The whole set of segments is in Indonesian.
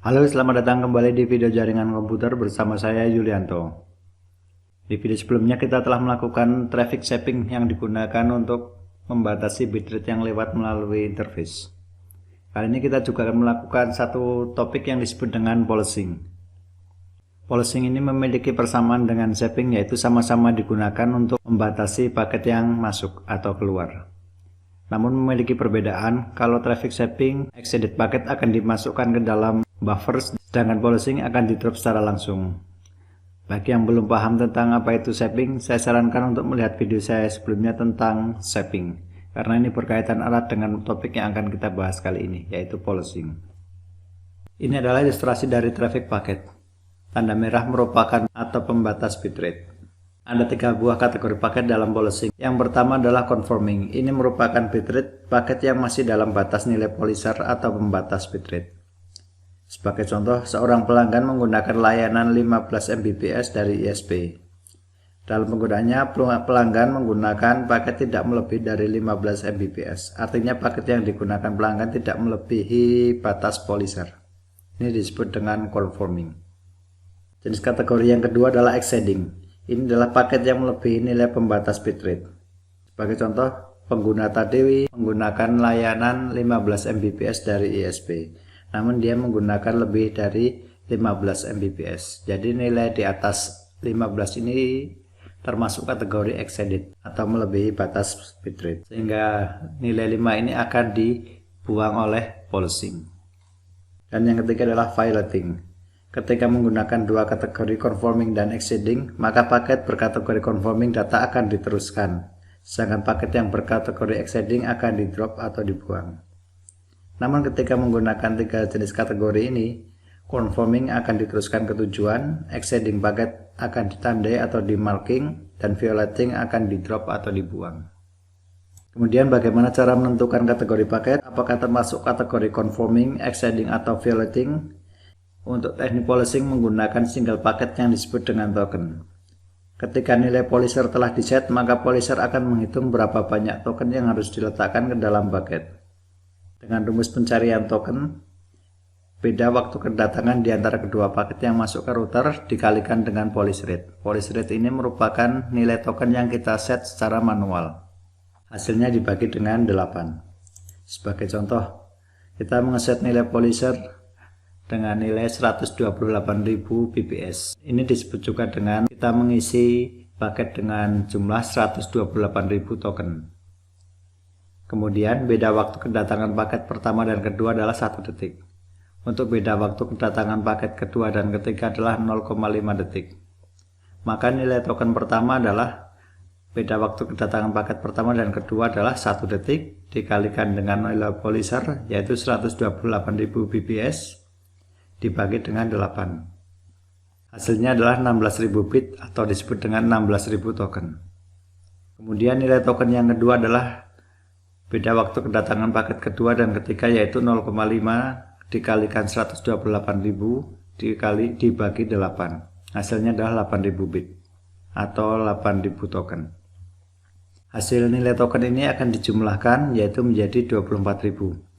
Halo, selamat datang kembali di video jaringan komputer bersama saya Yulianto. Di video sebelumnya kita telah melakukan traffic shaping yang digunakan untuk membatasi bitrate yang lewat melalui interface. Kali ini kita juga akan melakukan satu topik yang disebut dengan polishing. Polishing ini memiliki persamaan dengan shaping, yaitu sama-sama digunakan untuk membatasi paket yang masuk atau keluar. Namun memiliki perbedaan. Kalau traffic shaping, exceeded paket akan dimasukkan ke dalam buffer, sedangkan polishing akan di drop secara langsung. Bagi yang belum paham tentang apa itu shaping, saya sarankan untuk melihat video saya sebelumnya tentang shaping, karena ini berkaitan erat dengan topik yang akan kita bahas kali ini, yaitu polishing. Ini adalah ilustrasi dari traffic paket. Tanda merah merupakan atau pembatas bitrate. Ada 3 buah kategori paket dalam polishing. Yang pertama adalah conforming. Ini merupakan bitrate paket yang masih dalam batas nilai polisher atau pembatas bitrate. Sebagai contoh, seorang pelanggan menggunakan layanan 15 Mbps dari ISP. Dalam penggunaannya, pelanggan menggunakan paket tidak melebihi dari 15 Mbps. Artinya paket yang digunakan pelanggan tidak melebihi batas polisher. Ini disebut dengan conforming. Jenis kategori yang kedua adalah exceeding. Ini adalah paket yang melebihi nilai pembatas bitrate. Sebagai contoh, pengguna tadi menggunakan layanan 15 Mbps dari ISP. Namun dia menggunakan lebih dari 15 Mbps. Jadi nilai di atas 15 ini termasuk kategori exceeded atau melebihi batas bitrate. Sehingga nilai 5 ini akan dibuang oleh polishing. Dan yang ketiga adalah violating. Ketika menggunakan dua kategori conforming dan exceeding, maka paket berkategori conforming data akan diteruskan, sedangkan paket yang berkategori exceeding akan di drop atau dibuang. Namun ketika menggunakan 3 jenis kategori ini, conforming akan diteruskan ke tujuan, exceeding paket akan ditandai atau di marking, dan violating akan di drop atau dibuang. Kemudian bagaimana cara menentukan kategori paket, apakah termasuk kategori conforming, exceeding atau violating? Untuk teknik polishing menggunakan single paket yang disebut dengan token. Ketika nilai polisher telah diset, maka polisher akan menghitung berapa banyak token yang harus diletakkan ke dalam paket. Dengan rumus pencarian token, beda waktu kedatangan di antara kedua paket yang masuk ke router dikalikan dengan polish rate. Polish rate ini merupakan nilai token yang kita set secara manual. Hasilnya dibagi dengan 8. Sebagai contoh, kita mengeset nilai polisher dengan nilai 128.000 bps. Ini disebut juga dengan kita mengisi paket dengan jumlah 128.000 token. Kemudian beda waktu kedatangan paket pertama dan kedua adalah 1 detik. Untuk beda waktu kedatangan paket kedua dan ketiga adalah 0,5 detik. Maka nilai token pertama adalah beda waktu kedatangan paket pertama dan kedua adalah 1 detik dikalikan dengan nilai polisher yaitu 128.000 bps dibagi dengan 8. Hasilnya adalah 16.000 bit atau disebut dengan 16.000 token. Kemudian nilai token yang kedua adalah beda waktu kedatangan paket kedua dan ketiga yaitu 0,5 dikalikan 128.000 dibagi 8. Hasilnya adalah 8.000 bit atau 8.000 token. Hasil nilai token ini akan dijumlahkan yaitu menjadi 24.000.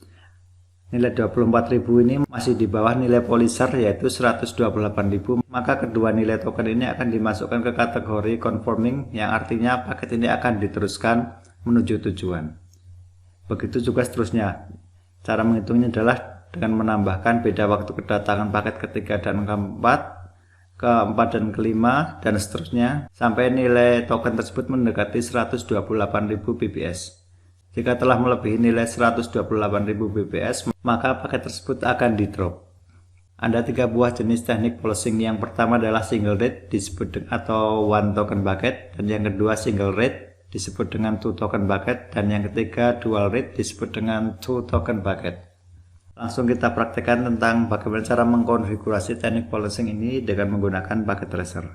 Nilai 24.000 ini masih di bawah nilai polisher yaitu 128.000, maka kedua nilai token ini akan dimasukkan ke kategori conforming yang artinya paket ini akan diteruskan menuju tujuan. Begitu juga seterusnya. Cara menghitungnya adalah dengan menambahkan beda waktu kedatangan paket ketiga dan keempat dan kelima dan seterusnya sampai nilai token tersebut mendekati 128.000 bps. Jika telah melebihi nilai 128.000 bps, maka paket tersebut akan di drop. Ada 3 buah jenis teknik polishing. Yang pertama adalah single rate disebut atau one token bucket, dan yang kedua single rate disebut dengan two token bucket, dan yang ketiga dual rate disebut dengan two token bucket. Langsung kita praktekkan tentang bagaimana cara mengkonfigurasi teknik polishing ini dengan menggunakan packet tracer.